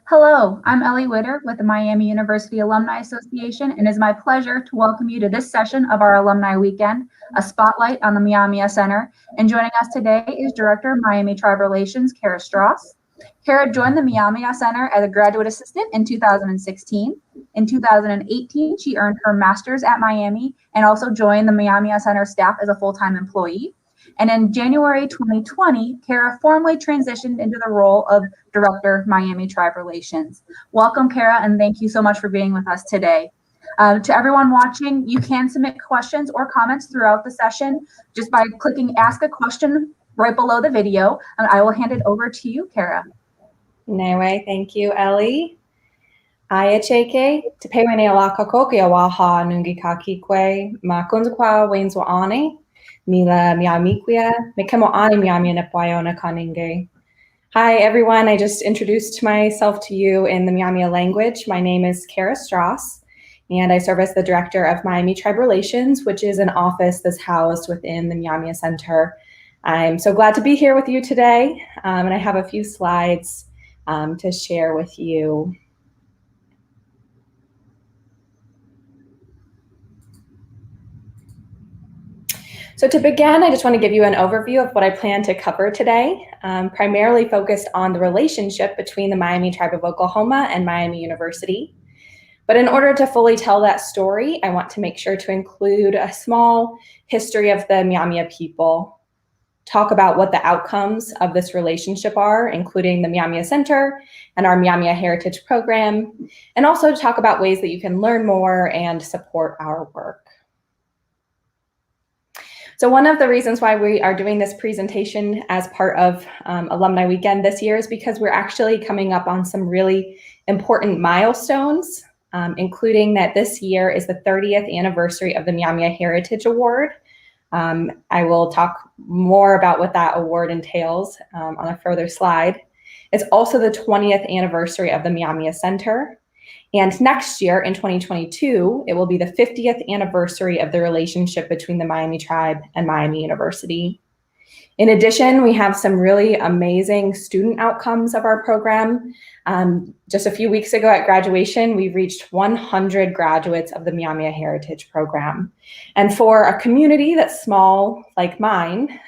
Hello, I'm Ellie Witter with the Miami University Alumni Association, and it is my pleasure to welcome you to this session of our Alumni Weekend, a spotlight on the Myaamia Center. And joining us today is Director of Miami Tribe Relations, Kara Strass. Kara joined the Myaamia Center as a graduate assistant in 2016. In 2018, she earned her master's at Miami and also joined the Myaamia Center staff as a full-time employee. And in January 2020, Kara formally transitioned into the role of Director, Miami Tribe Relations. Welcome, Kara, and thank you so much for being with us today. To everyone watching, you can submit questions or comments throughout the session just by clicking Ask a Question right below the video, and I will hand it over to you, Kara. Anyway, thank you, Ellie. Ayacheke, te pewane alaka koke awaha nungi ka kikwe, ma kunzukwa wainswa ane, Mila Myaamiquia, Mekemo Ani Myaamia Nepwaiona Kaninge. Hi everyone, I just introduced myself to you in the Myaamia language. My name is Kara Strass, and I serve as the Director of Miami Tribe Relations, which is an office that's housed within the Myaamia Center. I'm so glad to be here with you today, and I have a few slides to share with you. So to begin, I just want to give you an overview of what I plan to cover today, primarily focused on the relationship between the Miami Tribe of Oklahoma and Miami University. But in order to fully tell that story, I want to make sure to include a small history of the Myaamia people, talk about what the outcomes of this relationship are, including the Myaamia Center and our Myaamia Heritage Program, and also to talk about ways that you can learn more and support our work. So one of the reasons why we are doing this presentation as part of Alumni Weekend this year is because we're actually coming up on some really important milestones, including that this year is the 30th anniversary of the Myaamia Heritage Award. I will talk more about what that award entails on a further slide. It's also the 20th anniversary of the Myaamia Center. And next year, in 2022, it will be the 50th anniversary of the relationship between the Miami Tribe and Miami University. In addition, we have some really amazing student outcomes of our program. Just a few weeks ago at graduation, we reached 100 graduates of the Myaamia Heritage Program. And for a community that's small like mine,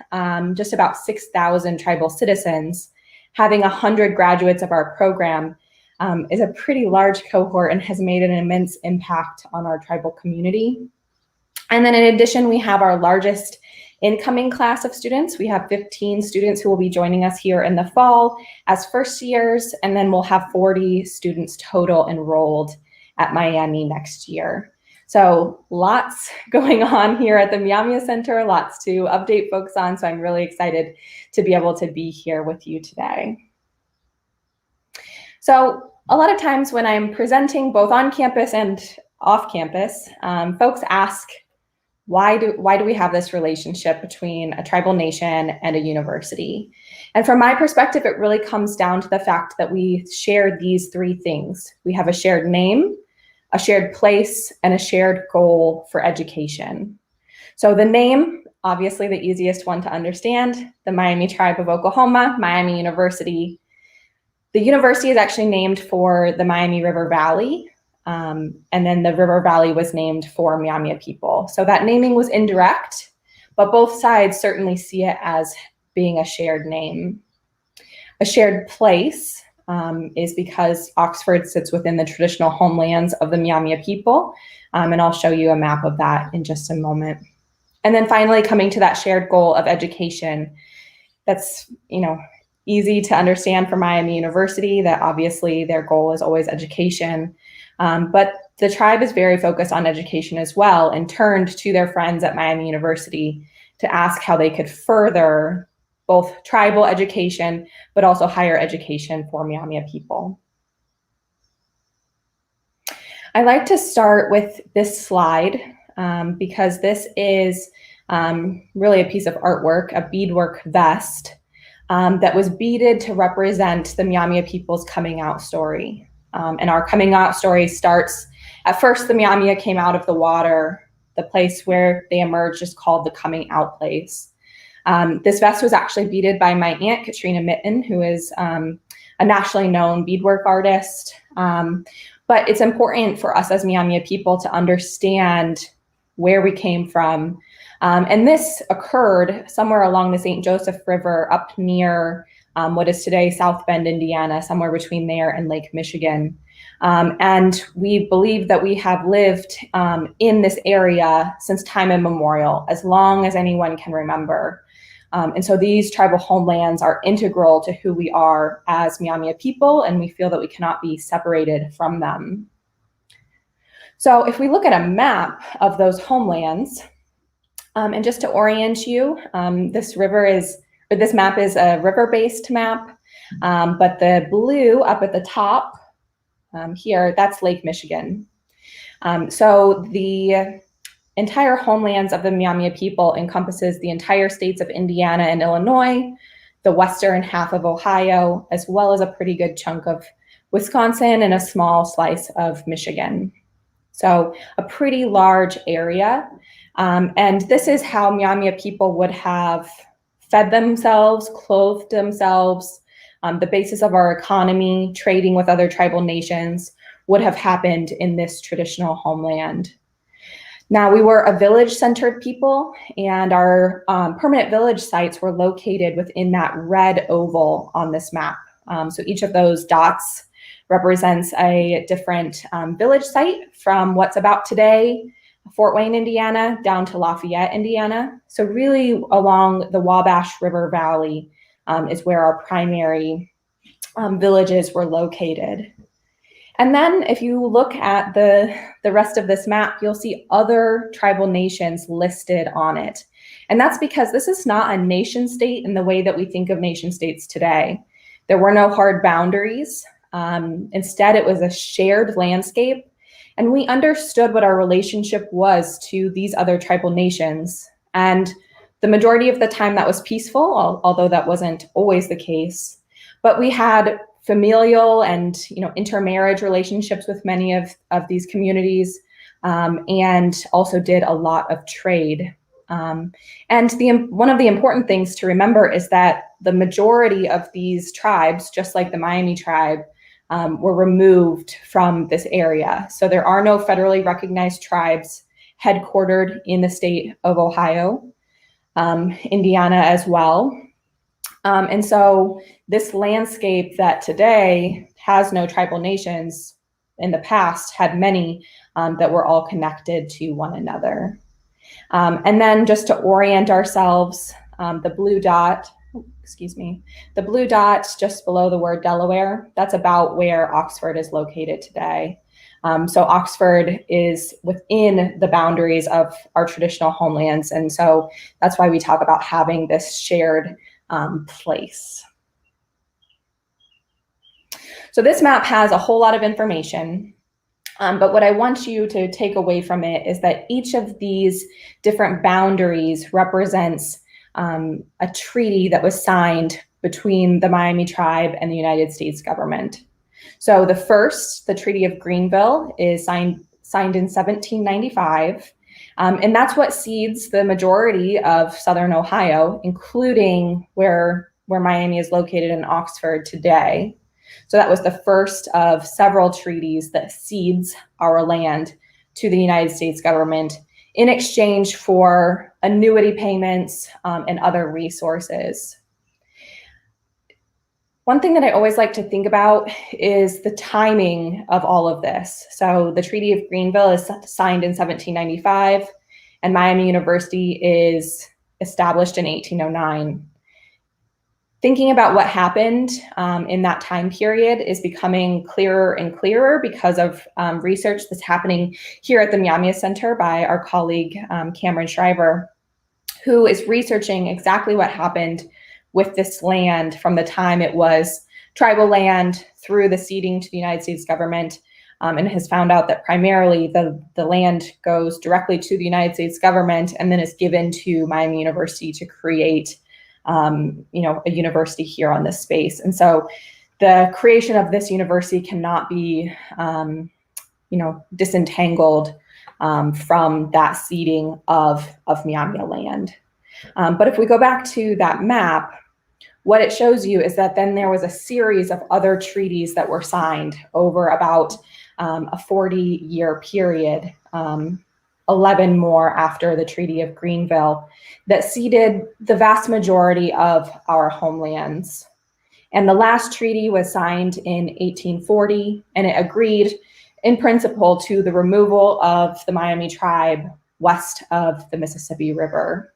just about 6,000 tribal citizens, having 100 graduates of our program is a pretty large cohort and has made an immense impact on our tribal community. And then in addition, we have our largest incoming class of students. We have 15 students who will be joining us here in the fall as first years, and then we'll have 40 students total enrolled at Miami next year. So lots going on here at the Myaamia Center, lots to update folks on, so I'm really excited to be able to be here with you today. So a lot of times when I'm presenting both on campus and off campus, folks ask, why do we have this relationship between a tribal nation and a university? And from my perspective, it really comes down to the fact that we share these three things. We have a shared name, a shared place, and a shared goal for education. So the name, obviously the easiest one to understand, the Miami Tribe of Oklahoma, Miami University. The university is actually named for the Miami River Valley, and then the River Valley was named for Myaamia people. So that naming was indirect, but both sides certainly see it as being a shared name. A shared place is because Oxford sits within the traditional homelands of the Myaamia people, and I'll show you a map of that in just a moment. And then finally, coming to that shared goal of education, that's, easy to understand for Miami University, that obviously their goal is always education. But the tribe is very focused on education as well and turned to their friends at Miami University to ask how they could further both tribal education, but also higher education for Myaamia people. I like to start with this slide because this is really a piece of artwork, a beadwork vest that was beaded to represent the Myaamia people's coming out story. And our coming out story starts, at first the Myaamia came out of the water. The place where they emerged is called the coming out place. This vest was actually beaded by my aunt, Katrina Mitten, who is a nationally known beadwork artist. But it's important for us as Myaamia people to understand where we came from. And this occurred somewhere along the St. Joseph River up near what is today South Bend, Indiana, somewhere between there and Lake Michigan. And we believe that we have lived in this area since time immemorial, as long as anyone can remember. And so these tribal homelands are integral to who we are as Myaamia people, and we feel that we cannot be separated from them. So if we look at a map of those homelands, and just to orient you, this map is a river-based map, but the blue up at the top here, that's Lake Michigan. So the entire homelands of the Myaamia people encompasses the entire states of Indiana and Illinois, the western half of Ohio, as well as a pretty good chunk of Wisconsin and a small slice of Michigan. So a pretty large area. And this is how Myaamia people would have fed themselves, clothed themselves. The basis of our economy, trading with other tribal nations, would have happened in this traditional homeland. Now, we were a village-centered people, and our permanent village sites were located within that red oval on this map. So each of those dots represents a different village site, from what's about today, Fort Wayne, Indiana, down to Lafayette, Indiana. So really along the Wabash River Valley is where our primary villages were located. And then if you look at the rest of this map, you'll see other tribal nations listed on it. And that's because this is not a nation state in the way that we think of nation states today. There were no hard boundaries. Instead, it was a shared landscape. And we understood what our relationship was to these other tribal nations. And the majority of the time that was peaceful, although that wasn't always the case. But we had familial and intermarriage relationships with many of these communities, and also did a lot of trade. And one of the important things to remember is that the majority of these tribes, just like the Myaamia tribe, were removed from this area. So there are no federally recognized tribes headquartered in the state of Ohio, Indiana as well. And so this landscape that today has no tribal nations, in the past had many that were all connected to one another. And then just to orient ourselves, the blue dot just below the word Delaware, that's about where Oxford is located today. So Oxford is within the boundaries of our traditional homelands. And so that's why we talk about having this shared place. So this map has a whole lot of information, but what I want you to take away from it is that each of these different boundaries represents a treaty that was signed between the Myaamia tribe and the United States government. So the first, the Treaty of Greenville, is signed in 1795. And that's what cedes the majority of Southern Ohio, including where Myaamia is located in Oxford today. So that was the first of several treaties that cedes our land to the United States government in exchange for annuity payments and other resources. One thing that I always like to think about is the timing of all of this. So the Treaty of Greenville is signed in 1795, and Myaamia University is established in 1809. Thinking about what happened in that time period is becoming clearer and clearer because of research that's happening here at the Myaamia Center by our colleague, Cameron Shriver, who is researching exactly what happened with this land from the time it was tribal land through the ceding to the United States government, and has found out that primarily the land goes directly to the United States government and then is given to Myaamia University to create a university here on this space. And so the creation of this university cannot be disentangled from that ceding of Myaamia land. But if we go back to that map, what it shows you is that then there was a series of other treaties that were signed over about a 40-year period, 11 more after the Treaty of Greenville, that ceded the vast majority of our homelands. And the last treaty was signed in 1840, and it agreed in principle to the removal of the Myaamia tribe west of the Mississippi River.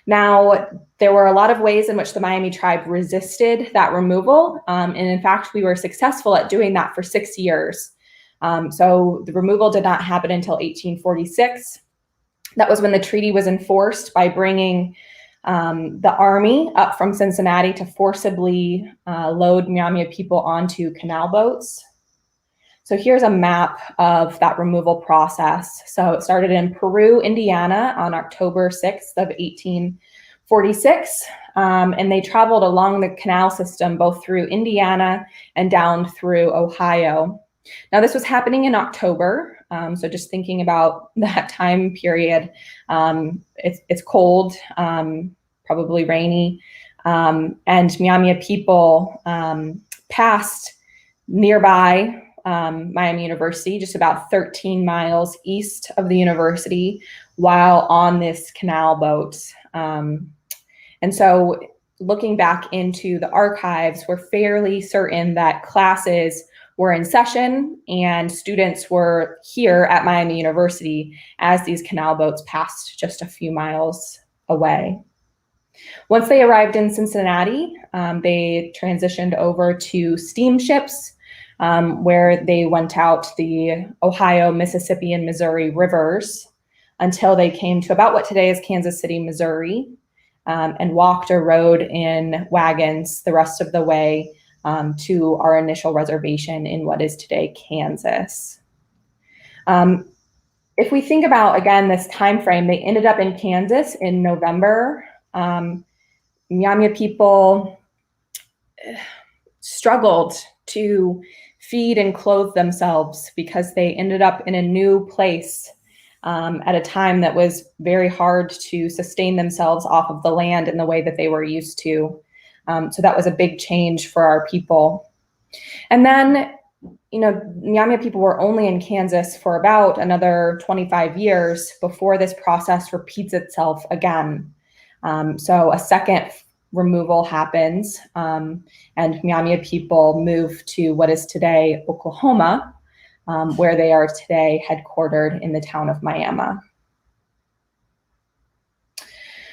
Now, there were a lot of ways in which the Myaamia tribe resisted that removal, and in fact, we were successful at doing that for 6 years. So the removal did not happen until 1846. That was when the treaty was enforced by bringing the army up from Cincinnati to forcibly load Myaamia people onto canal boats. So here's a map of that removal process. So it started in Peru, Indiana on October 6th of 1846. And they traveled along the canal system, both through Indiana and down through Ohio. Now this was happening in October. So just thinking about that time period, it's cold, probably rainy, and Myaamia people passed nearby Myaamia University, just about 13 miles east of the university, while on this canal boat. And so looking back into the archives, we're fairly certain that classes were in session and students were here at Myaamia University as these canal boats passed just a few miles away. Once they arrived in Cincinnati, they transitioned over to steamships, where they went out the Ohio, Mississippi, and Missouri rivers until they came to about what today is Kansas City, Missouri, and walked or rode in wagons the rest of the way to our initial reservation in what is today Kansas. If we think about, again, this time frame, they ended up in Kansas in November. Myaamia people struggled to feed and clothe themselves because they ended up in a new place at a time that was very hard to sustain themselves off of the land in the way that they were used to. So that was a big change for our people. And then, Myaamia people were only in Kansas for about another 25 years before this process repeats itself again. So a second removal happens, and Myaamia people move to what is today Oklahoma, where they are today headquartered in the town of Myaamia.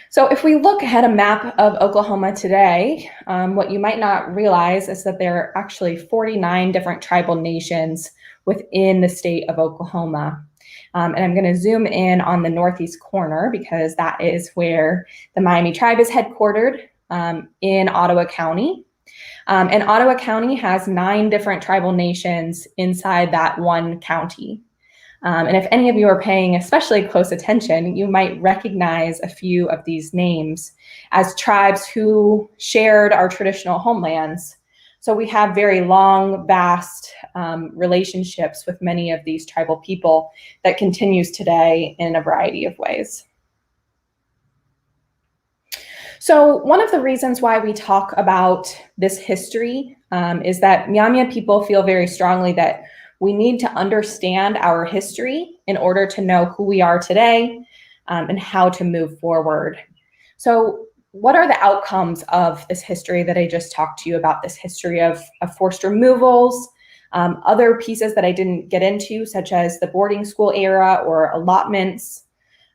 So if we look at a map of Oklahoma today, what you might not realize is that there are actually 49 different tribal nations within the state of Oklahoma. And I'm going to zoom in on the northeast corner because that is where the Myaamia tribe is headquartered, in Ottawa County. And Ottawa County has 9 different tribal nations inside that one county. And if any of you are paying especially close attention, you might recognize a few of these names as tribes who shared our traditional homelands. So we have very long, vast relationships with many of these tribal people that continues today in a variety of ways. So one of the reasons why we talk about this history is that Myaamia people feel very strongly that we need to understand our history in order to know who we are today and how to move forward. So what are the outcomes of this history that I just talked to you about, this history of forced removals, other pieces that I didn't get into, such as the boarding school era or allotments?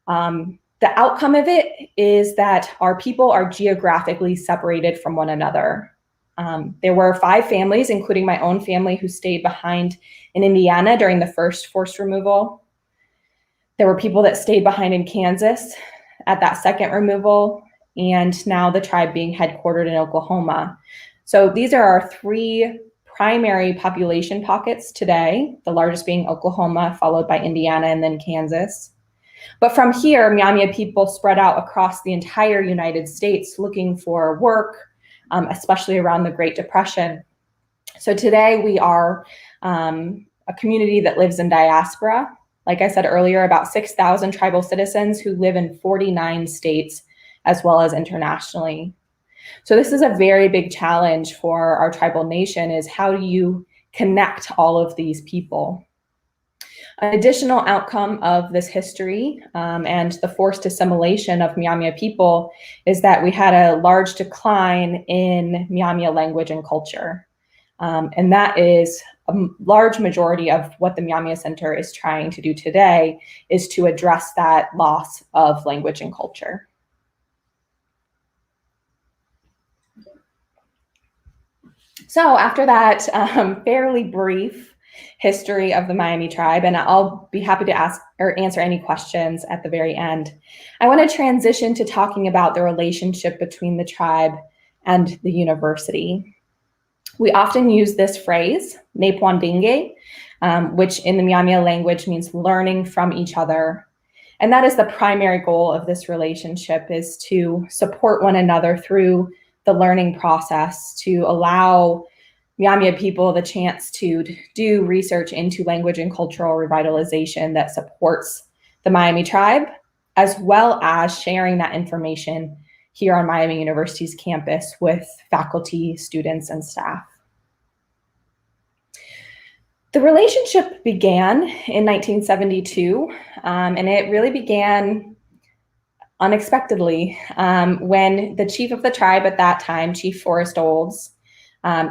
The outcome of it is that our people are geographically separated from one another. There were 5 families, including my own family, who stayed behind in Indiana during the first forced removal. There were people that stayed behind in Kansas at that second removal, and now the tribe being headquartered in Oklahoma. So these are our 3 primary population pockets today, the largest being Oklahoma, followed by Indiana, and then Kansas. But from here, Myaamia people spread out across the entire United States looking for work, especially around the Great Depression. So today we are a community that lives in diaspora. Like I said earlier, about 6,000 tribal citizens who live in 49 states as well as internationally. So this is a very big challenge for our tribal nation, is how do you connect all of these people? An additional outcome of this history and the forced assimilation of Myaamia people is that we had a large decline in Myaamia language and culture. And that is a large majority of what the Myaamia Center is trying to do today, is to address that loss of language and culture. So after that fairly brief history of the Myaamia tribe, and I'll be happy to ask or answer any questions at the very end, I want to transition to talking about the relationship between the tribe and the university. We often use this phrase, Nepwandinge, which in the Myaamia language means learning from each other. And that is the primary goal of this relationship, is to support one another through the learning process, to allow Myaamia people the chance to do research into language and cultural revitalization that supports the Myaamia tribe, as well as sharing that information here on Miami University's campus with faculty, students, and staff. The relationship began in 1972, and it really began unexpectedly when the chief of the tribe at that time, Chief Forrest Olds,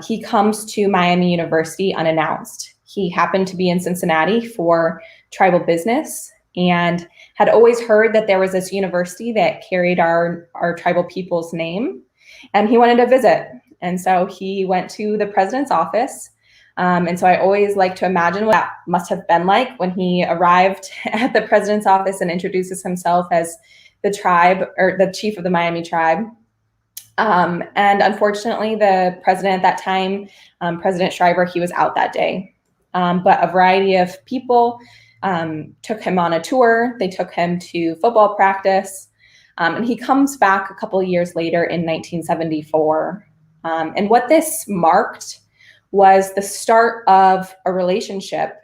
he comes to Miami University unannounced. He happened to be in Cincinnati for tribal business and had always heard that there was this university that carried our tribal people's name, and he wanted to visit. And so he went to the president's office. And so I always like to imagine what that must have been like when he arrived at the president's office and introduces himself as the tribe, or the chief of the Myaamia tribe. And unfortunately, the president at that time, President Shriver, he was out that day. But a variety of people took him on a tour. They took him to football practice. And he comes back a couple of years later in 1974. And what this marked was the start of a relationship.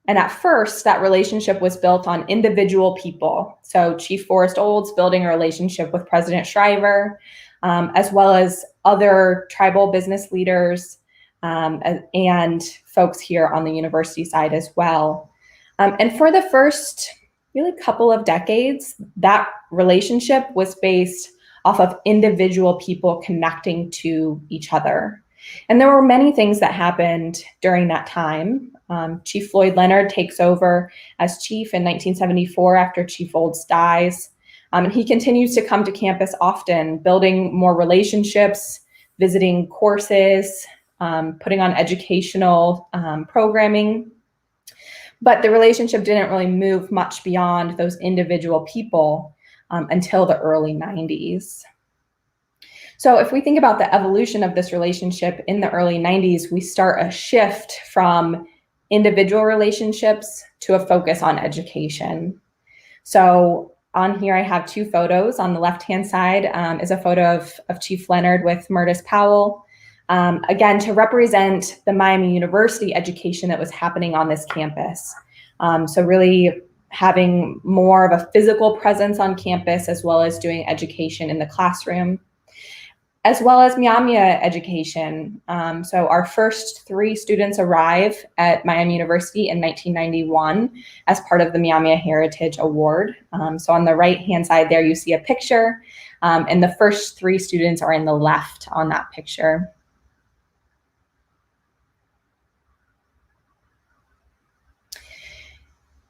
And at first, that relationship was built on individual people. So Chief Forrest Olds building a relationship with President Shriver, as well as other tribal business leaders and folks here on the university side as well. And for the first really couple of decades, that relationship was based off of individual people connecting to each other. And there were many things that happened during that time. Chief Floyd Leonard takes over as chief in 1974 after Chief Olds dies. And he continues to come to campus often, building more relationships, visiting courses, putting on educational programming. But the relationship didn't really move much beyond those individual people until the early 90s. So if we think about the evolution of this relationship in the early 90s, we start a shift from individual relationships to a focus on education. So on here, I have two photos. On the left-hand side is a photo of Chief Leonard with Murtis Powell, again, to represent the Miami University education that was happening on this campus. So really having more of a physical presence on campus, as well as doing education in the classroom, as well as Myaamia education. So our first 3 students arrive at Miami University in 1991 as part of the Myaamia Heritage Award. So on the right-hand side there, you see a picture, and the first 3 students are in the left on that picture.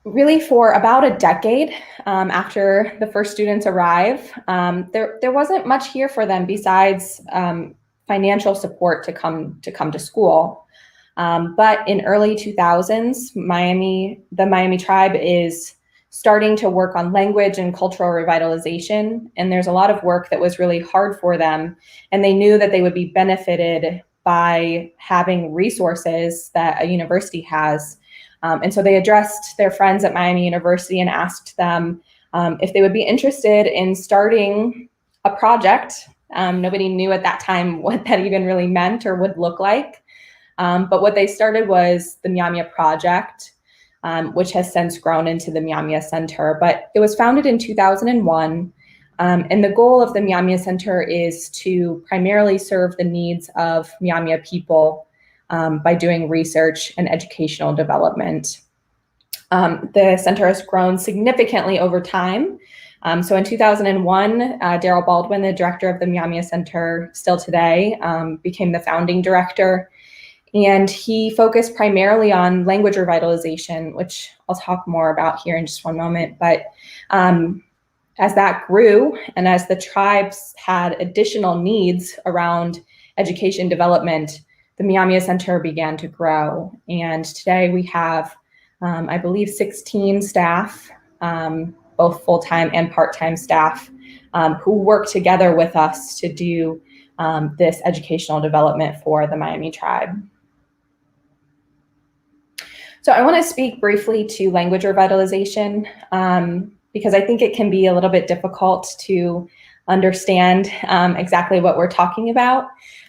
Really, for about a decade after the first students arrive, there wasn't much here for them besides financial support to come to school. But in early 2000s, the Myaamia tribe is starting to work on language and cultural revitalization, and there's a lot of work that was really hard for them, and they knew that they would be benefited by having resources that a university has. And so they addressed their friends at Miami University and asked them if they would be interested in starting a project. Nobody knew at that time what that even really meant or would look like. But what they started was the Myaamia Project, which has since grown into the Myaamia Center. But it was founded in 2001. And the goal of the Myaamia Center is to primarily serve the needs of Myaamia people by doing research and educational development. The center has grown significantly over time. So in 2001, Daryl Baldwin, the director of the Myaamia Center, still today, became the founding director. And he focused primarily on language revitalization, which I'll talk more about here in just one moment. But as that grew and as the tribes had additional needs around education development, the Myaamia Center began to grow. And today we have, I believe, 16 staff, both full-time and part-time staff, who work together with us to do this educational development for the Myaamia tribe. So I want to speak briefly to language revitalization because I think it can be a little bit difficult to understand exactly what we're talking about.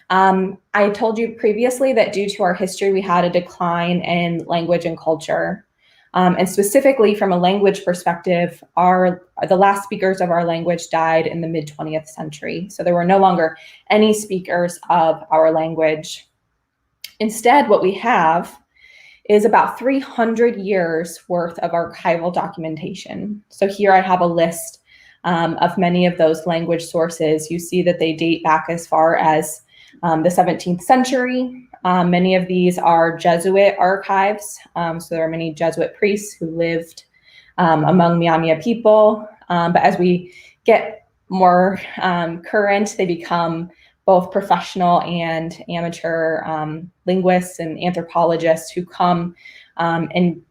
I told you previously that due to our history, we had a decline in language and culture. And specifically from a language perspective, the last speakers of our language died in the mid-20th century. So there were no longer any speakers of our language. Instead, what we have is about 300 years worth of archival documentation. So here I have a list of many of those language sources. You see that they date back as far as the 17th century. Many of these are Jesuit archives. So there are many Jesuit priests who lived among Myaamia people. But as we get more current, they become both professional and amateur linguists and anthropologists who come and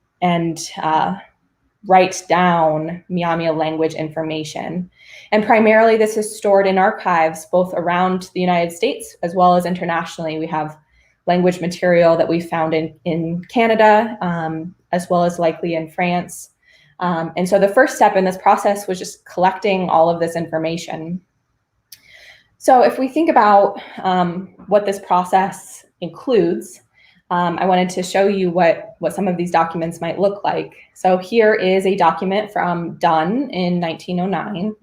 write down Myaamia language information. And primarily this is stored in archives both around the United States as well as internationally. We have language material that we found in Canada, as well as likely in France. And so the first step in this process was just collecting all of this information. So if we think about what this process includes, I wanted to show you what some of these documents might look like. So here is a document from Dunn in 1909.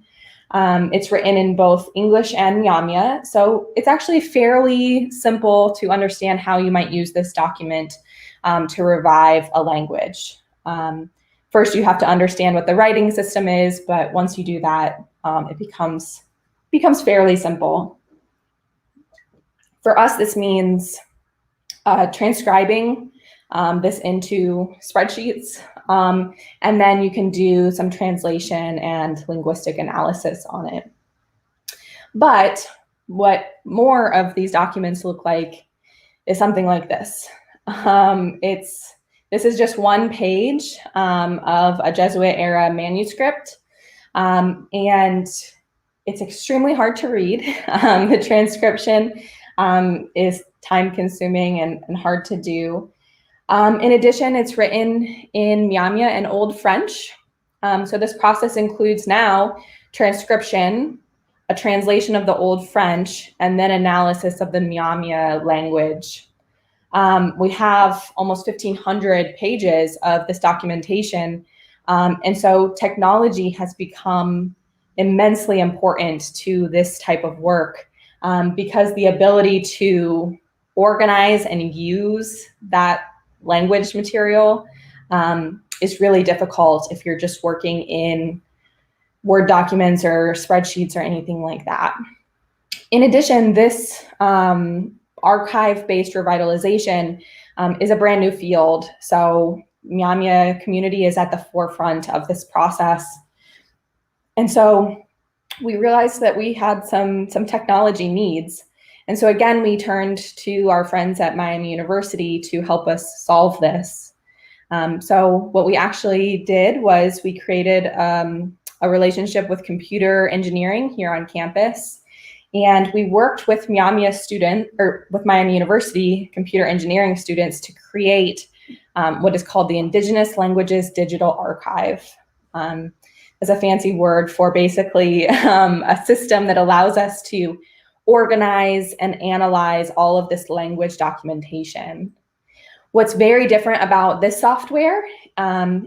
It's written in both English and Myaamia, so it's actually fairly simple to understand how you might use this document to revive a language. First, you have to understand what the writing system is, but once you do that, it becomes fairly simple. For us, this means transcribing this into spreadsheets, and then you can do some translation and linguistic analysis on it. But what more of these documents look like is something like this. This is just one page of a Jesuit era manuscript, and it's extremely hard to read. The transcription is time consuming and hard to do. In addition, it's written in Myaamia and Old French. So this process includes now transcription, a translation of the Old French, and then analysis of the Myaamia language. We have almost 1,500 pages of this documentation. And so technology has become immensely important to this type of work because the ability to organize and use that language material is really difficult if you're just working in Word documents or spreadsheets or anything like that. In addition, this archive-based revitalization is a brand new field. So Myaamia community is at the forefront of this process. And so we realized that we had some technology needs. And so again, we turned to our friends at Miami University to help us solve this. So what we actually did was we created a relationship with computer engineering here on campus. And we worked with with Miami University computer engineering students to create what is called the Indigenous Languages Digital Archive. As a fancy word for basically a system that allows us to organize and analyze all of this language documentation. What's very different about this software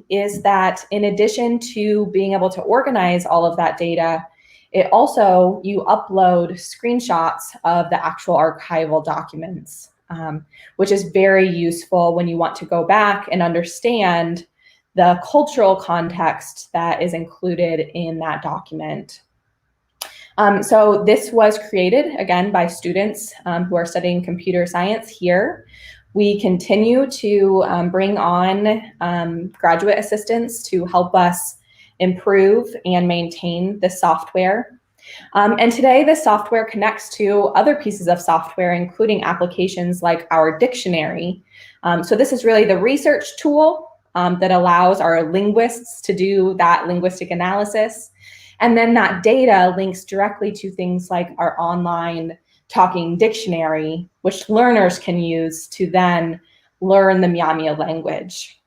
is that in addition to being able to organize all of that data, You upload screenshots of the actual archival documents, which is very useful when you want to go back and understand the cultural context that is included in that document. So this was created, again, by students who are studying computer science here. We continue to bring on graduate assistants to help us improve and maintain the software. And today, this software connects to other pieces of software, including applications like our dictionary. So this is really the research tool that allows our linguists to do that linguistic analysis. And then that data links directly to things like our online talking dictionary, which learners can use to then learn the Myaamia language.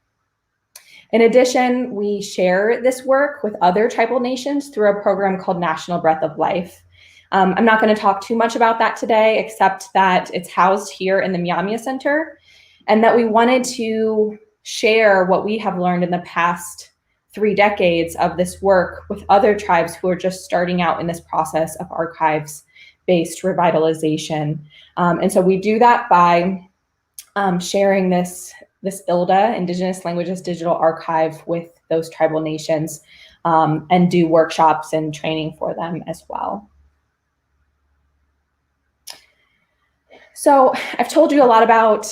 In addition, we share this work with other tribal nations through a program called National Breath of Life. I'm not going to talk too much about that today, except that it's housed here in the Myaamia Center, and that we wanted to share what we have learned in the past 3 decades of this work with other tribes who are just starting out in this process of archives-based revitalization. And so we do that by sharing this ILDA, Indigenous Languages Digital Archive, with those tribal nations, and do workshops and training for them as well. So I've told you a lot about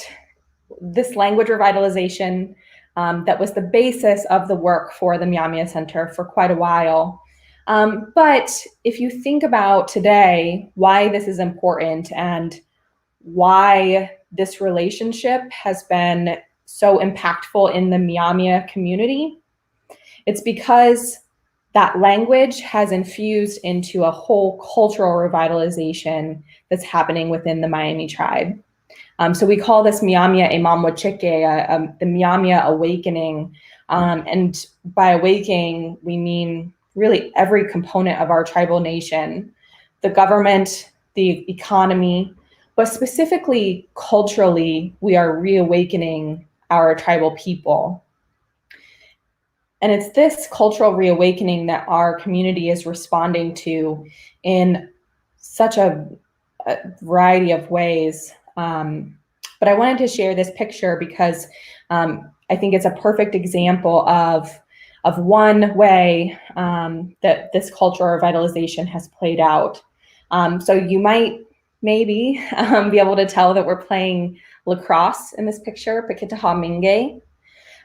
this language revitalization that was the basis of the work for the Myaamia Center for quite a while. But if you think about today, why this is important and why this relationship has been so impactful in the Myaamia community, it's because that language has infused into a whole cultural revitalization that's happening within the Myaamia tribe. So we call this Myaamia Imamwachike, the Myaamia awakening. And by awakening, we mean really every component of our tribal nation, the government, the economy, but specifically culturally, we are reawakening our tribal people. And it's this cultural reawakening that our community is responding to in such a variety of ways. But I wanted to share this picture because I think it's a perfect example of one way that this cultural revitalization has played out. So you might maybe be able to tell that we're playing lacrosse in this picture, Pikitaha Minge.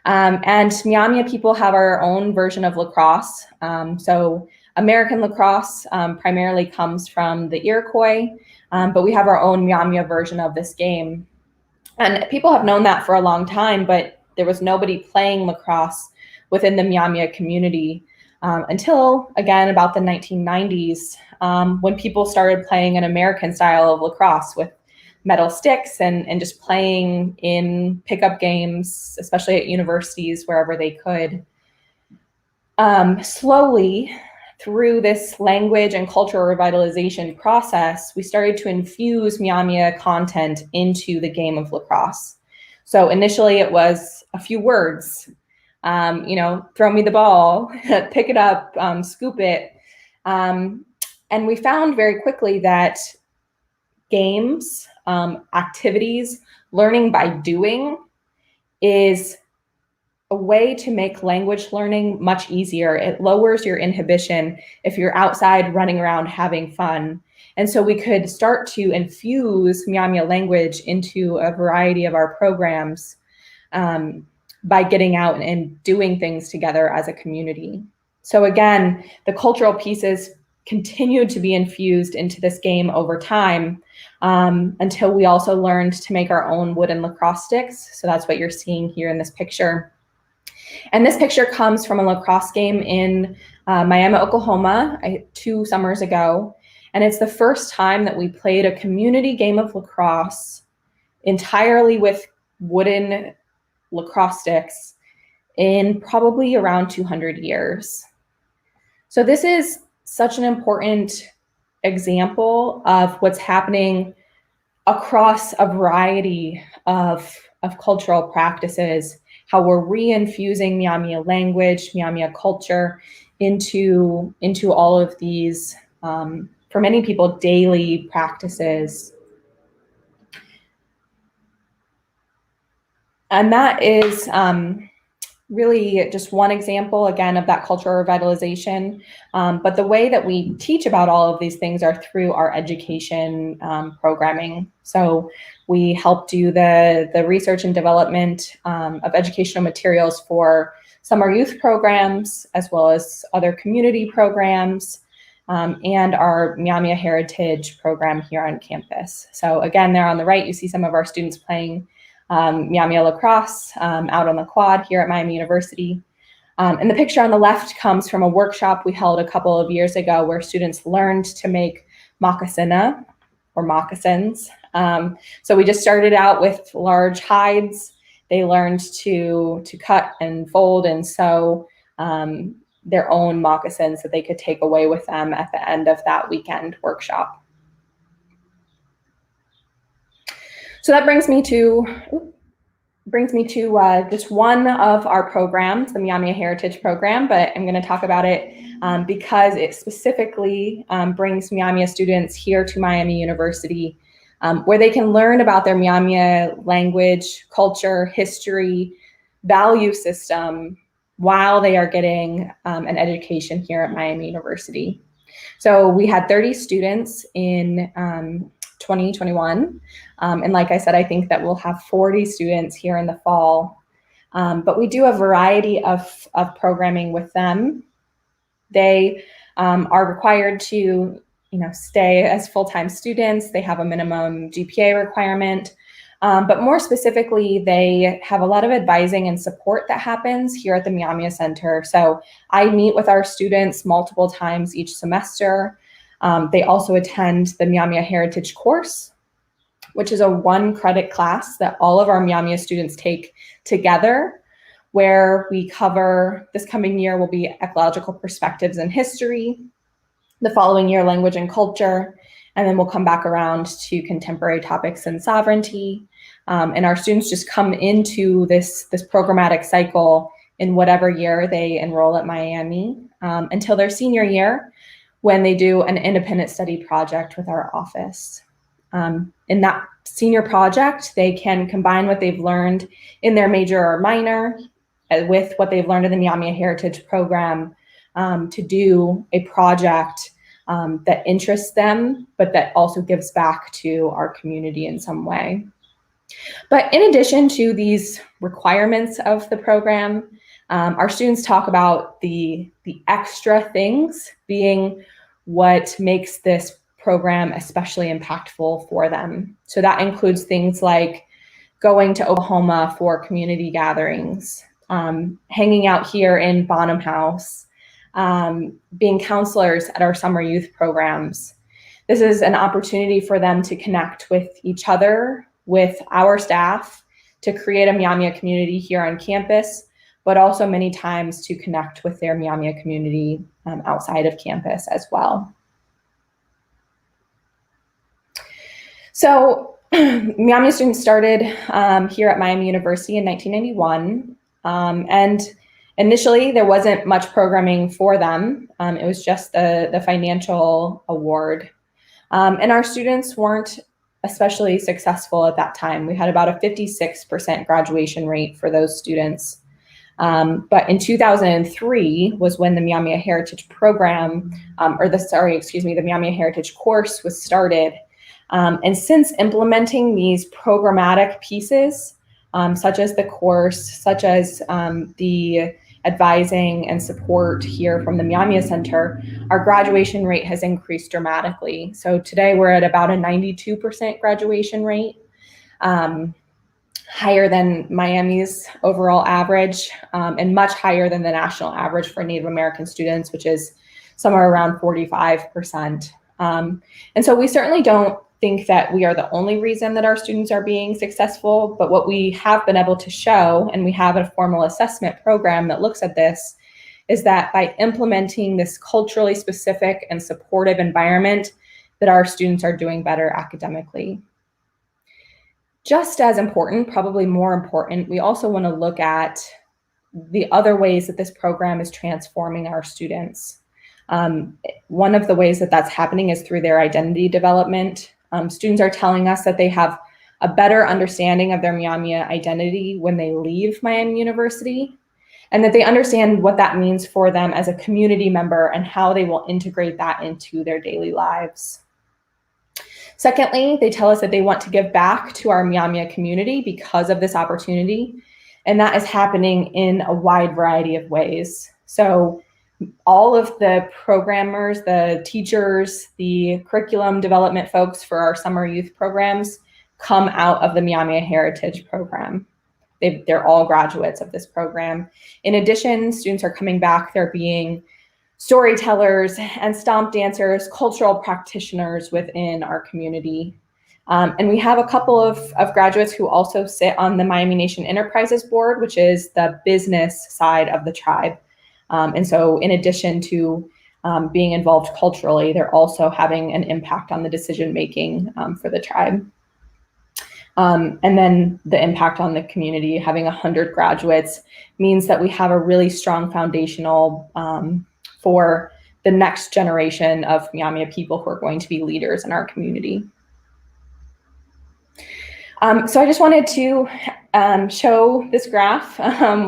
And Myaamia people have our own version of lacrosse. So American lacrosse primarily comes from the Iroquois, but we have our own Myaamia version of this game. And people have known that for a long time, but there was nobody playing lacrosse within the Myaamia community until, again, about the 1990s, when people started playing an American style of lacrosse with metal sticks and just playing in pickup games, especially at universities, wherever they could. Slowly, through this language and cultural revitalization process, we started to infuse Myaamia content into the game of lacrosse. So initially it was a few words, throw me the ball, pick it up, scoop it. And we found very quickly that games, activities, learning by doing is a way to make language learning much easier. It lowers your inhibition if you're outside running around having fun. And so we could start to infuse Myaamia language into a variety of our programs by getting out and doing things together as a community. So again, the cultural pieces continued to be infused into this game over time until we also learned to make our own wooden lacrosse sticks. So that's what you're seeing here in this picture. And this picture comes from a lacrosse game in Myaamia, Oklahoma, 2 summers ago. And it's the first time that we played a community game of lacrosse entirely with wooden lacrosse sticks in probably around 200 years. So this is such an important example of what's happening across a variety of cultural practices, how we're reinfusing Myaamia language, Myaamia culture into all of these for many people, daily practices. And that is really just one example, again, of that cultural revitalization. But the way that we teach about all of these things are through our education programming. So we help do the research and development of educational materials for summer youth programs, as well as other community programs, and our Myaamia Heritage program here on campus. So again, there on the right, you see some of our students playing Myaamia lacrosse out on the quad here at Miami University. And the picture on the left comes from a workshop we held a couple of years ago where students learned to make moccasina or moccasins. So we just started out with large hides. They learned to cut and fold and sew their own moccasins that they could take away with them at the end of that weekend workshop. So that brings me to just one of our programs, the Myaamia Heritage Program, but I'm going to talk about it because it specifically brings Myaamia students here to Miami University, where they can learn about their Myaamia language, culture, history, value system, while they are getting an education here at Miami University. So we had 30 students in 2021. And like I said, I think that we'll have 40 students here in the fall. But we do a variety of programming with them. They are required to stay as full-time students. They have a minimum GPA requirement. But more specifically, they have a lot of advising and support that happens here at the Myaamia Center. So I meet with our students multiple times each semester. They also attend the Myaamia Heritage course, which is a 1-credit class that all of our Myaamia students take together, where we cover, this coming year will be ecological perspectives and history, the following year language and culture, and then we'll come back around to contemporary topics and sovereignty. And our students just come into this programmatic cycle in whatever year they enroll at Miami until their senior year, when they do an independent study project with our office. In that senior project, they can combine what they've learned in their major or minor with what they've learned in the Myaamia Heritage Program to do a project that interests them, but that also gives back to our community in some way. But in addition to these requirements of the program, our students talk about the extra things being what makes this program especially impactful for them. So that includes things like going to Oklahoma for community gatherings, hanging out here in Bonham House, being counselors at our summer youth programs. This is an opportunity for them to connect with each other, with our staff, to create a Myaamia community here on campus, but also many times to connect with their Myaamia community outside of campus as well. So Myaamia students started here at Miami University in 1991, and initially there wasn't much programming for them. It was just the financial award. And our students weren't especially successful at that time. We had about a 56% graduation rate for those students. But in 2003 was when the Myaamia Heritage Program, the Myaamia Heritage course was started. And since implementing these programmatic pieces, such as the course, such as the advising and support here from the Myaamia Center, our graduation rate has increased dramatically. So today we're at about a 92% graduation rate, higher than Miami's overall average, and much higher than the national average for Native American students, which is somewhere around 45%. And so we certainly don't think that we are the only reason that our students are being successful, but what we have been able to show, and we have a formal assessment program that looks at this, is that by implementing this culturally specific and supportive environment, that our students are doing better academically. Just as important, probably more important, we also want to look at the other ways that this program is transforming our students. One of the ways that that's happening is through their identity development. Students are telling us that they have a better understanding of their Myaamia identity when they leave Miami University, and that they understand what that means for them as a community member and how they will integrate that into their daily lives. Secondly, they tell us that they want to give back to our Myaamia community because of this opportunity, and that is happening in a wide variety of ways. So all of the programmers, the teachers, the curriculum development folks for our summer youth programs come out of the Myaamia Heritage Program. They're all graduates of this program. In addition, students are coming back. They're being storytellers and stomp dancers, cultural practitioners within our community. And we have a couple of graduates who also sit on the Miami Nation Enterprises Board, which is the business side of the tribe. And so in addition to being involved culturally, they're also having an impact on the decision-making for the tribe. And then the impact on the community, having 100 graduates means that we have a really strong foundational for the next generation of Myaamia people who are going to be leaders in our community. So I just wanted to show this graph,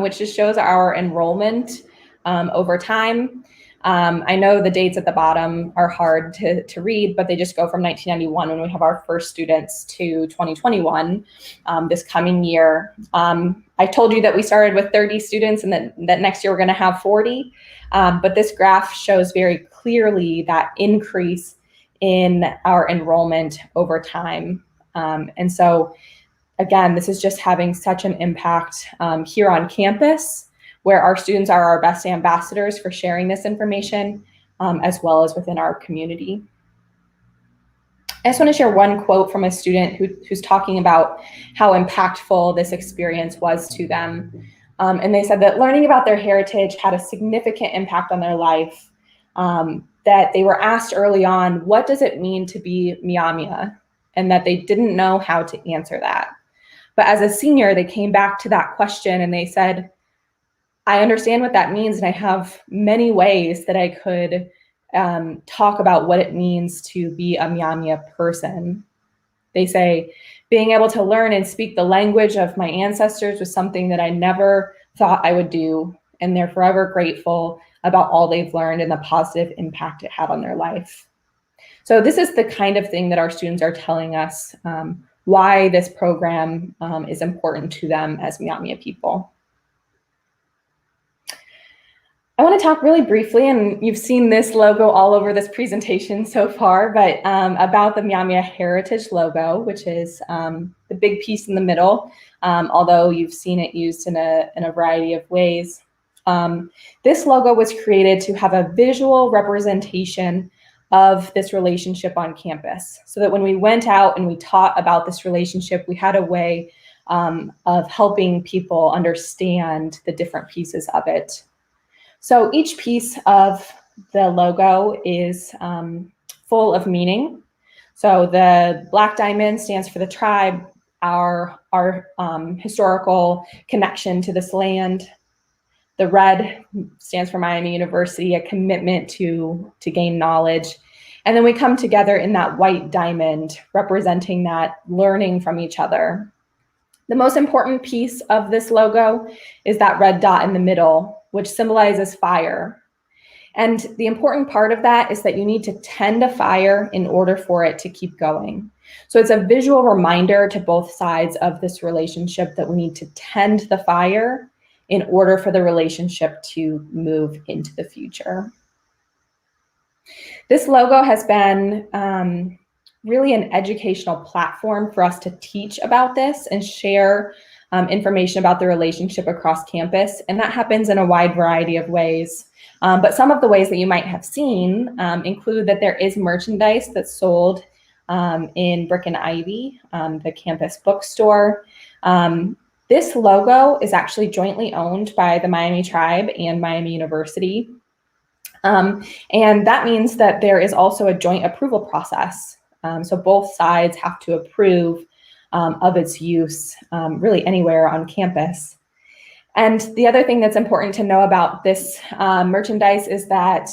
which just shows our enrollment over time. I know the dates at the bottom are hard to read, but they just go from 1991 when we have our first students to 2021, this coming year. I told you that we started with 30 students and that next year we're going to have 40, but this graph shows very clearly that increase in our enrollment over time. And so again, this is just having such an impact here on campus, where our students are our best ambassadors for sharing this information, as well as within our community. I just want to share one quote from a student who's talking about how impactful this experience was to them. And they said that learning about their heritage had a significant impact on their life, that they were asked early on, what does it mean to be Myaamia? And that they didn't know how to answer that. But as a senior, they came back to that question and they said, I understand what that means, and I have many ways that I could talk about what it means to be a Myaamia person. They say, being able to learn and speak the language of my ancestors was something that I never thought I would do, and they're forever grateful about all they've learned and the positive impact it had on their life. So this is the kind of thing that our students are telling us why this program is important to them as Myaamia people. I want to talk really briefly, and you've seen this logo all over this presentation so far, but about the Myaamia Heritage logo, which is the big piece in the middle, although you've seen it used in a variety of ways. This logo was created to have a visual representation of this relationship on campus, so that when we went out and we taught about this relationship, we had a way of helping people understand the different pieces of it. So each piece of the logo is full of meaning. So the black diamond stands for the tribe, our historical connection to this land. The red stands for Miami University, a commitment to gain knowledge. And then we come together in that white diamond, representing that learning from each other. The most important piece of this logo is that red dot in the middle, which symbolizes fire. And the important part of that is that you need to tend a fire in order for it to keep going. So it's a visual reminder to both sides of this relationship that we need to tend the fire in order for the relationship to move into the future. This logo has been really an educational platform for us to teach about this and share information about the relationship across campus. And that happens in a wide variety of ways. But some of the ways that you might have seen include that there is merchandise that's sold in Brick and Ivy, the campus bookstore. This logo is actually jointly owned by the Miami Tribe and Miami University. And that means that there is also a joint approval process. So both sides have to approve of its use really anywhere on campus. And the other thing that's important to know about this merchandise is that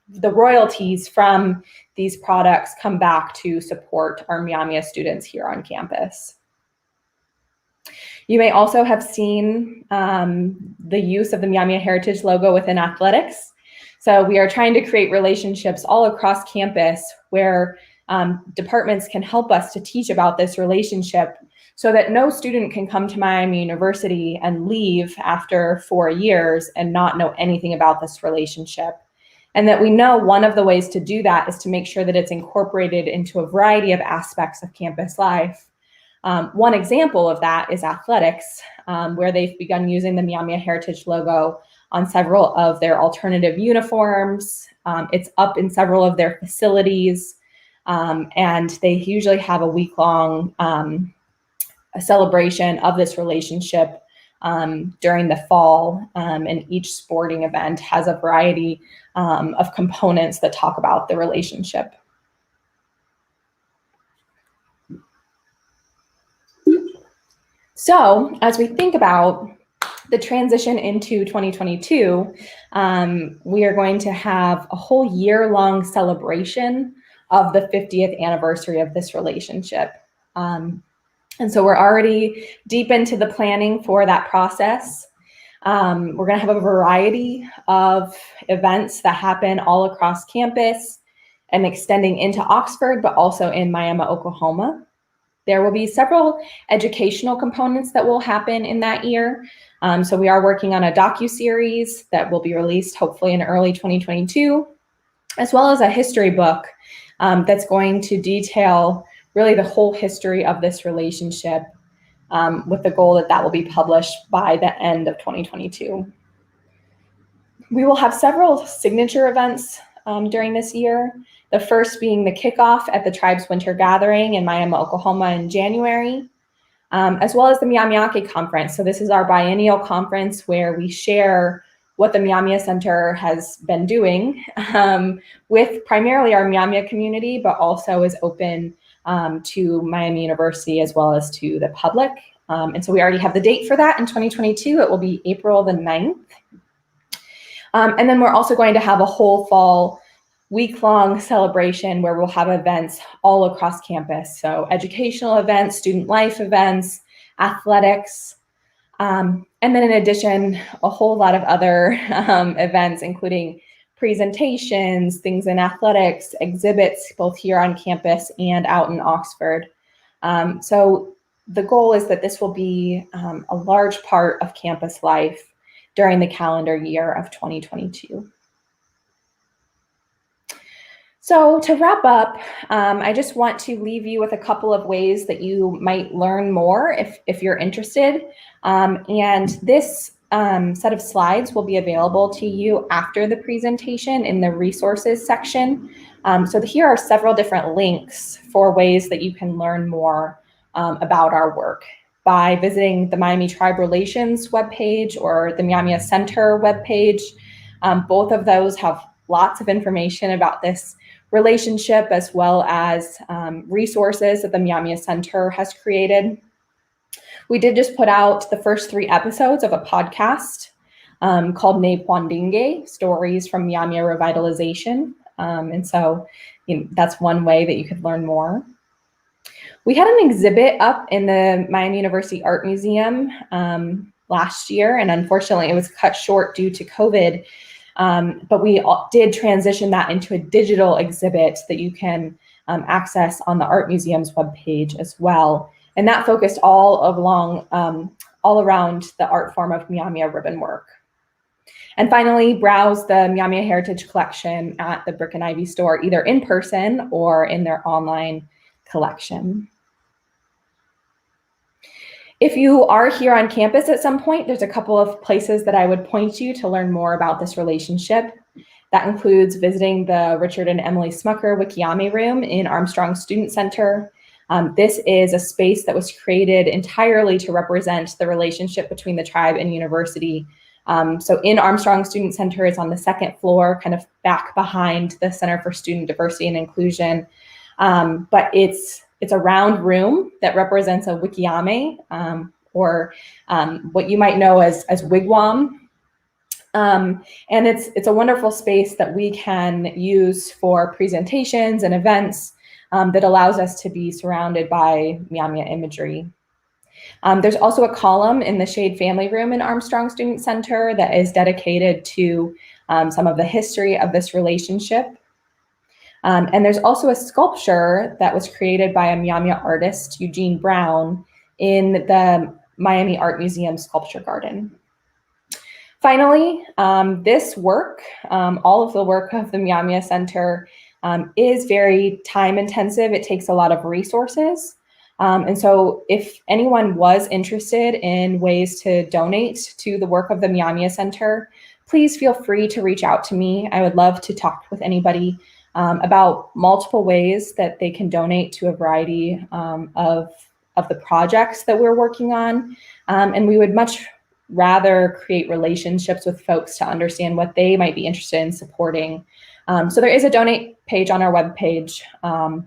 the royalties from these products come back to support our Myaamia students here on campus. You may also have seen the use of the Myaamia Heritage logo within athletics. So we are trying to create relationships all across campus where departments can help us to teach about this relationship so that no student can come to Miami University and leave after 4 years and not know anything about this relationship. And that we know one of the ways to do that is to make sure that it's incorporated into a variety of aspects of campus life. One example of that is athletics, where they've begun using the Myaamia Heritage logo on several of their alternative uniforms. It's up in several of their facilities, and they usually have a week-long a celebration of this relationship during the fall, and each sporting event has a variety of components that talk about the relationship. So as we think about the transition into 2022, we are going to have a whole year-long celebration of the 50th anniversary of this relationship. And so we're already deep into the planning for that process. We're going to have a variety of events that happen all across campus and extending into Oxford, but also in Myaamia, Oklahoma. There will be several educational components that will happen in that year. So we are working on a docu-series that will be released hopefully in early 2022, as well as a history book that's going to detail really the whole history of this relationship, with the goal that that will be published by the end of 2022. We will have several signature events during this year. The first being the kickoff at the Tribe's Winter Gathering in Myaamia, Oklahoma in January, as well as the Myaamia Conference. So this is our biennial conference where we share what the Myaamia Center has been doing with primarily our Myaamia community, but also is open to Miami University as well as to the public. And so we already have the date for that in 2022. It will be April the 9th. And then we're also going to have a whole fall week-long celebration where we'll have events all across campus. So educational events, student life events, athletics, and then in addition, a whole lot of other events, including presentations, things in athletics, exhibits, both here on campus and out in Oxford. So the goal is that this will be a large part of campus life during the calendar year of 2022. So to wrap up, I just want to leave you with a couple of ways that you might learn more if you're interested. And this set of slides will be available to you after the presentation in the resources section. So here are several different links for ways that you can learn more about our work by visiting the Miami Tribe Relations webpage or the Myaamia Center webpage. Both of those have lots of information about this relationship, as well as resources that the Myaamia Center has created. We did just put out the first 3 episodes of a podcast called Ne Pwandinge, Stories from Myaamia Revitalization. And so that's one way that you could learn more. We had an exhibit up in the Miami University Art Museum last year, and unfortunately it was cut short due to COVID. But we did transition that into a digital exhibit that you can access on the Art Museum's webpage as well. And that focused all around the art form of Myaamia ribbon work. And finally, browse the Myaamia Heritage Collection at the Brick and Ivy store, either in person or in their online collection. If you are here on campus at some point, there's a couple of places that I would point you to learn more about this relationship. That includes visiting the Richard and Emily Smucker Wikiyame Room in Armstrong Student Center. This is a space that was created entirely to represent the relationship between the tribe and university. So in Armstrong Student Center is on the 2nd floor, kind of back behind the Center for Student Diversity and Inclusion. But it's a round room that represents a wikiyame, or what you might know as wigwam. And it's a wonderful space that we can use for presentations and events that allows us to be surrounded by Myaamia imagery. There's also a column in the Shade Family Room in Armstrong Student Center that is dedicated to some of the history of this relationship. And there's also a sculpture that was created by a Myaamia artist, Eugene Brown, in the Miami Art Museum Sculpture Garden. Finally, this work, all of the work of the Myaamia Center is very time intensive. It takes a lot of resources. And so if anyone was interested in ways to donate to the work of the Myaamia Center, please feel free to reach out to me. I would love to talk with anybody about multiple ways that they can donate to a variety of the projects that we're working on. And we would much rather create relationships with folks to understand what they might be interested in supporting. So there is a donate page on our webpage,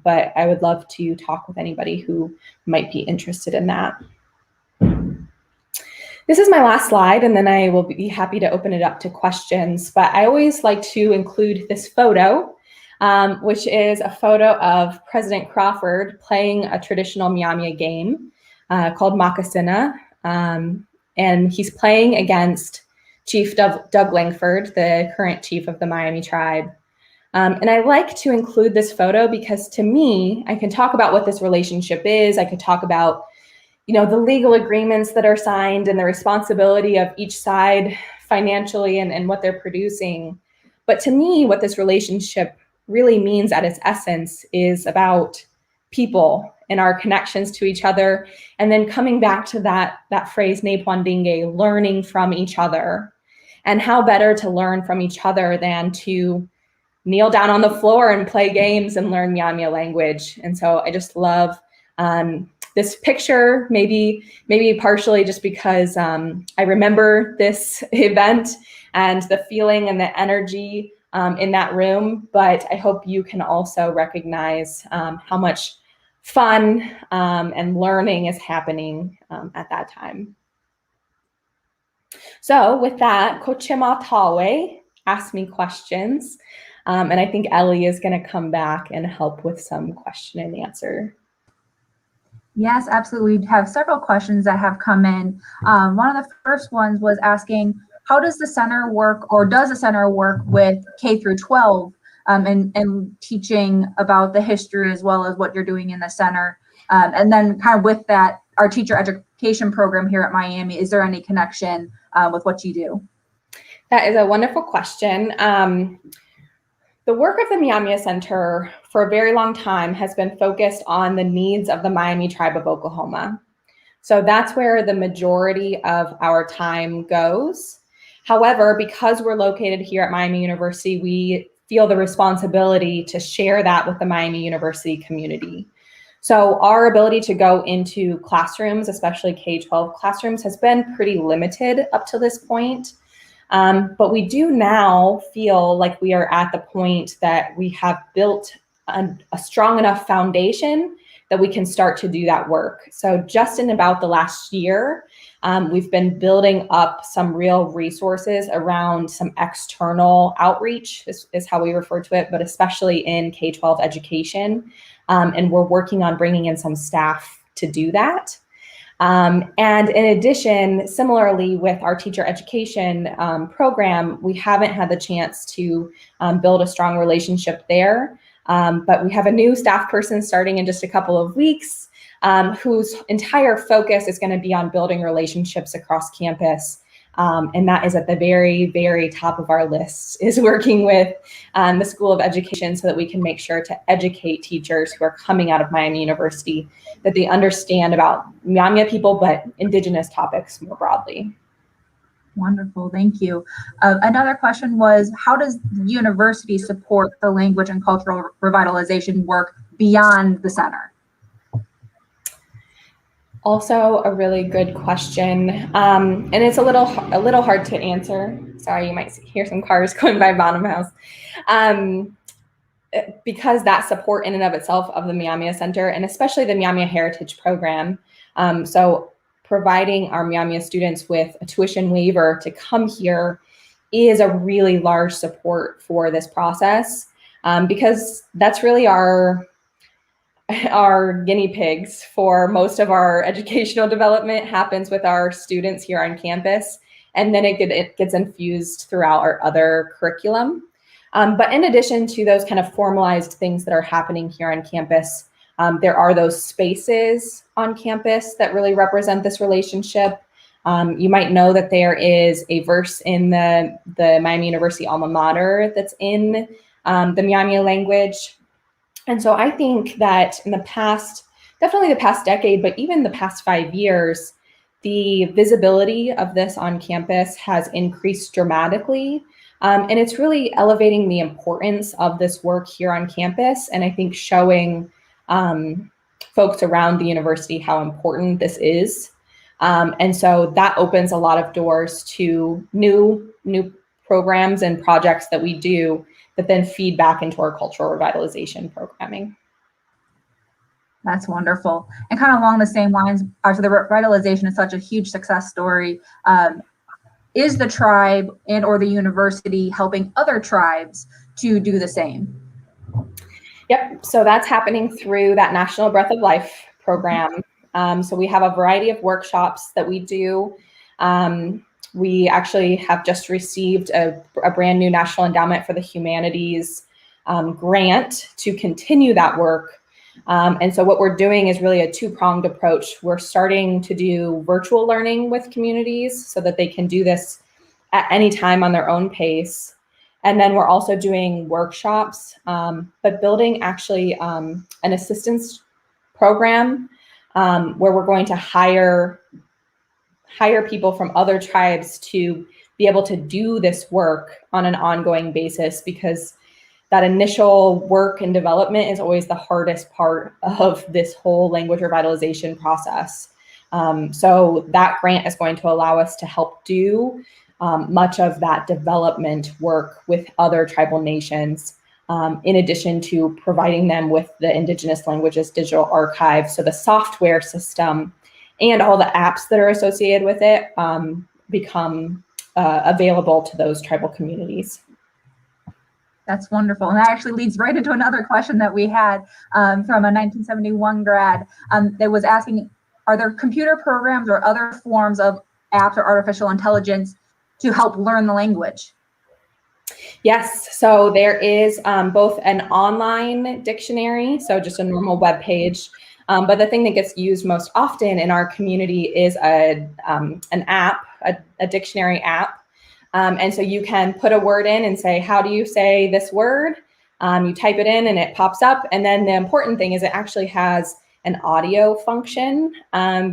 but I would love to talk with anybody who might be interested in that. This is my last slide, and then I will be happy to open it up to questions. But I always like to include this photo, which is a photo of President Crawford playing a traditional Myaamia game called Makasina. And he's playing against Chief Doug Langford, the current chief of the Miami tribe. And I like to include this photo because to me, I can talk about what this relationship is. I could talk about, the legal agreements that are signed and the responsibility of each side financially and what they're producing. But to me, what this relationship really means at its essence is about people and our connections to each other. And then coming back to that phrase, Nepwandinge, learning from each other. And how better to learn from each other than to kneel down on the floor and play games and learn Myaamia language. And so I just love this picture, maybe partially just because I remember this event and the feeling and the energy in that room. But I hope you can also recognize how much fun and learning is happening at that time. So with that, Kochima Tawe asked me questions. And I think Ellie is going to come back and help with some question and answer. Yes, absolutely. We have several questions that have come in. One of the first ones was asking, how does the center work, or does the center work with K through 12 and teaching about the history as well as what you're doing in the center? And then kind of with that, our teacher education program here at Miami, is there any connection with what you do? That is a wonderful question. The work of the Myaamia Center for a very long time has been focused on the needs of the Miami tribe of Oklahoma. So that's where the majority of our time goes. However, because we're located here at Miami University, we feel the responsibility to share that with the Miami University community. So our ability to go into classrooms, especially K-12 classrooms, has been pretty limited up to this point. But we do now feel like we are at the point that we have built a strong enough foundation that we can start to do that work. So just in about the last year, we've been building up some real resources around some external outreach, is how we refer to it, but especially in K-12 education. And we're working on bringing in some staff to do that. And in addition, similarly with our teacher education program, we haven't had the chance to build a strong relationship there. But we have a new staff person starting in just a couple of weeks, whose entire focus is going to be on building relationships across campus. And that is at the very, very top of our list, is working with the School of Education so that we can make sure to educate teachers who are coming out of Miami University, that they understand about Myaamia people, but Indigenous topics more broadly. Wonderful, thank you. Another question was, how does the university support the language and cultural revitalization work beyond the center? Also a really good question, and it's a little hard to answer. Sorry, you might hear some cars going by bottom house, because that support in and of itself of the Myaamia Center, and especially the Myaamia Heritage Program. So providing our Myaamia students with a tuition waiver to come here is a really large support for this process, because that's really our guinea pigs for most of our educational development happens with our students here on campus, and then it gets infused throughout our other curriculum. But in addition to those kind of formalized things that are happening here on campus, there are those spaces on campus that really represent this relationship. You might know that there is a verse in the Miami University alma mater that's in the Myaamia language. And so I think that in the past, definitely the past decade, but even the past 5 years, the visibility of this on campus has increased dramatically. And it's really elevating the importance of this work here on campus, and I think showing folks around the university how important this is. And so that opens a lot of doors to new programs and projects that we do that then feed back into our cultural revitalization programming. That's wonderful. And kind of along the same lines, so the revitalization is such a huge success story. Is the tribe and or the university helping other tribes to do the same? Yep, so that's happening through that National Breath of Life program. So we have a variety of workshops that we do. We actually have just received a brand new National Endowment for the Humanities grant to continue that work. And so what we're doing is really a two-pronged approach. We're starting to do virtual learning with communities so that they can do this at any time on their own pace. And then we're also doing workshops, but building actually an assistance program where we're going to hire people from other tribes to be able to do this work on an ongoing basis, because that initial work and development is always the hardest part of this whole language revitalization process. So that grant is going to allow us to help do much of that development work with other tribal nations, in addition to providing them with the Indigenous Languages Digital Archive. So the software system and all the apps that are associated with it become available to those tribal communities. That's wonderful. And that actually leads right into another question that we had from a 1971 grad that was asking, are there computer programs or other forms of apps or artificial intelligence to help learn the language? Yes, so there is both an online dictionary, so just a normal web page, but the thing that gets used most often in our community is an app, a dictionary app. And so you can put a word in and say, how do you say this word? You type it in and it pops up. And then the important thing is it actually has an audio function,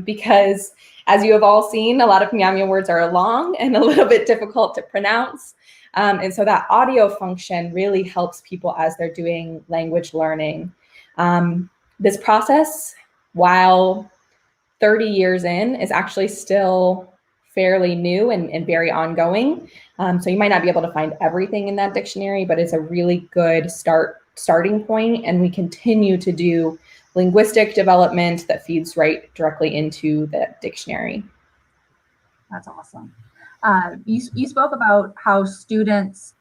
because as you have all seen, a lot of Myaamia words are long and a little bit difficult to pronounce. And so that audio function really helps people as they're doing language learning. This process, while 30 years in, is actually still fairly new and very ongoing. So you might not be able to find everything in that dictionary, but it's a really good starting point, and we continue to do linguistic development that feeds right directly into the dictionary. That's awesome. You spoke about how students,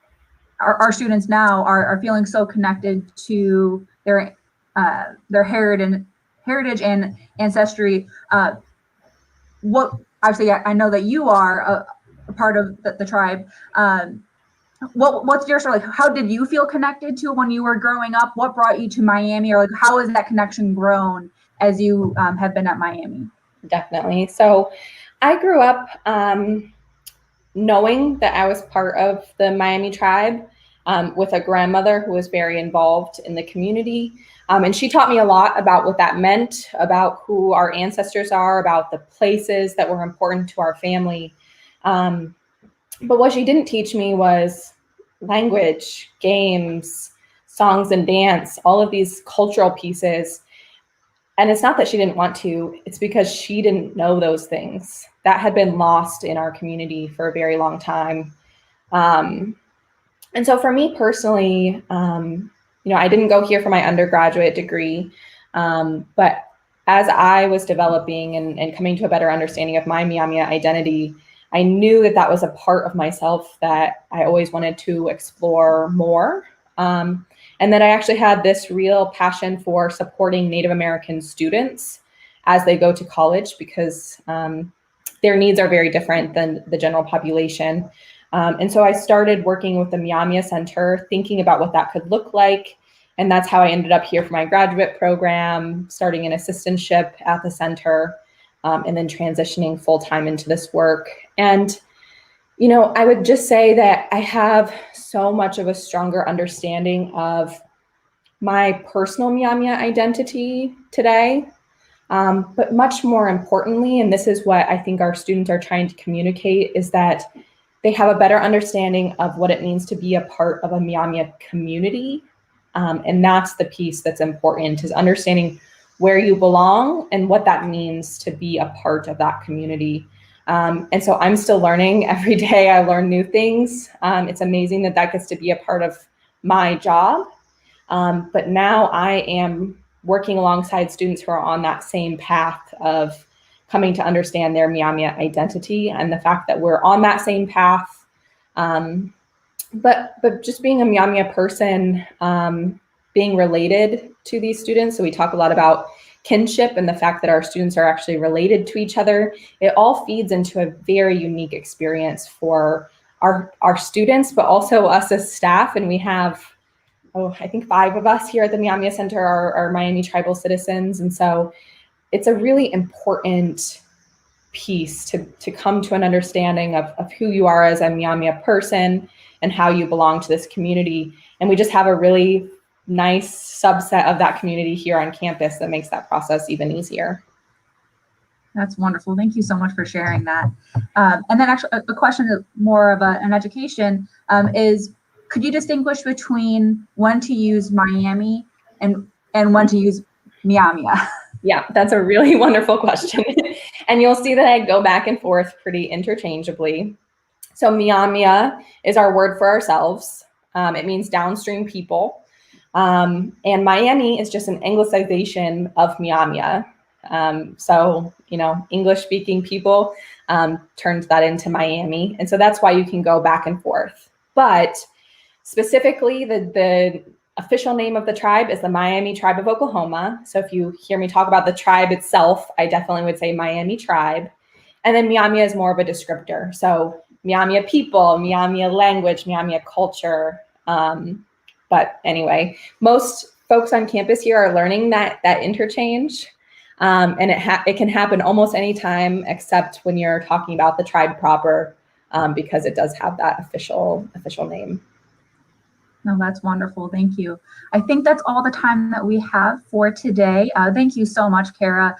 our students now are feeling so connected to their heritage and ancestry. Obviously, I know that you are a part of the tribe. What's your story? Like, how did you feel connected to when you were growing up? What brought you to Miami, or like, how has that connection grown as you have been at Miami? Definitely. So I grew up knowing that I was part of the Miami tribe with a grandmother who was very involved in the community. And she taught me a lot about what that meant, about who our ancestors are, about the places that were important to our family. But what she didn't teach me was language, games, songs and dance, all of these cultural pieces. And it's not that she didn't want to, it's because she didn't know those things. That had been lost in our community for a very long time. And so for me personally, I didn't go here for my undergraduate degree, but as I was developing and coming to a better understanding of my Myaamia identity, I knew that that was a part of myself that I always wanted to explore more. And that I actually had this real passion for supporting Native American students as they go to college, because their needs are very different than the general population. And so I started working with the Myaamia Center, thinking about what that could look like. And that's how I ended up here for my graduate program, starting an assistantship at the center, and then transitioning full-time into this work. And, you know, I would just say that I have so much of a stronger understanding of my personal Myaamia identity today. But much more importantly, and this is what I think our students are trying to communicate, is that they have a better understanding of what it means to be a part of a Myaamia community. And that's the piece that's important, is understanding where you belong and what that means to be a part of that community. And so I'm still learning every day. I learn new things. It's amazing that that gets to be a part of my job. But now I am working alongside students who are on that same path of coming to understand their Myaamia identity, and the fact that we're on that same path. But just being a Myaamia person, being related to these students. So we talk a lot about kinship and the fact that our students are actually related to each other. It all feeds into a very unique experience for our students, but also us as staff. And we have, I think 5 of us here at the Myaamia Center are Miami tribal citizens. And so it's a really important piece to come to an understanding of who you are as a Myaamia person and how you belong to this community. And we just have a really nice subset of that community here on campus that makes that process even easier. That's wonderful. Thank you so much for sharing that. And then actually a question more of an education is, could you distinguish between when to use Miami and when to use Myaamia? Yeah, that's a really wonderful question. And you'll see that I go back and forth pretty interchangeably. So Myaamia is our word for ourselves. It means downstream people. And Miami is just an anglicization of Myaamia. So, you know, English-speaking people turned that into Miami. And so that's why you can go back and forth. But specifically, the official name of the tribe is the Miami Tribe of Oklahoma. So if you hear me talk about the tribe itself, I definitely would say Miami tribe. And then Myaamia is more of a descriptor. So Myaamia people, Myaamia language, Myaamia culture. But anyway, most folks on campus here are learning that interchange. And it can happen almost any time except when you're talking about the tribe proper, because it does have that official name. No, that's wonderful. Thank you. I think that's all the time that we have for today. Thank you so much, Kara.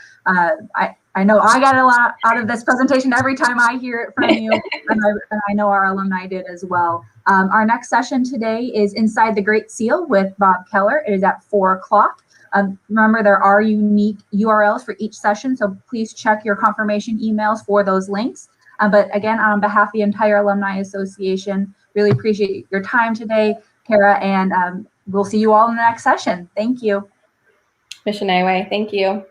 I know I got a lot out of this presentation every time I hear it from you, and I know our alumni did as well. Our next session today is Inside the Great Seal with Bob Keller. It is at 4 o'clock. Remember, there are unique URLs for each session, so please check your confirmation emails for those links. But again, on behalf of the entire Alumni Association, really appreciate your time today, Kara, and we'll see you all in the next session. Thank you. Mission Highway, thank you.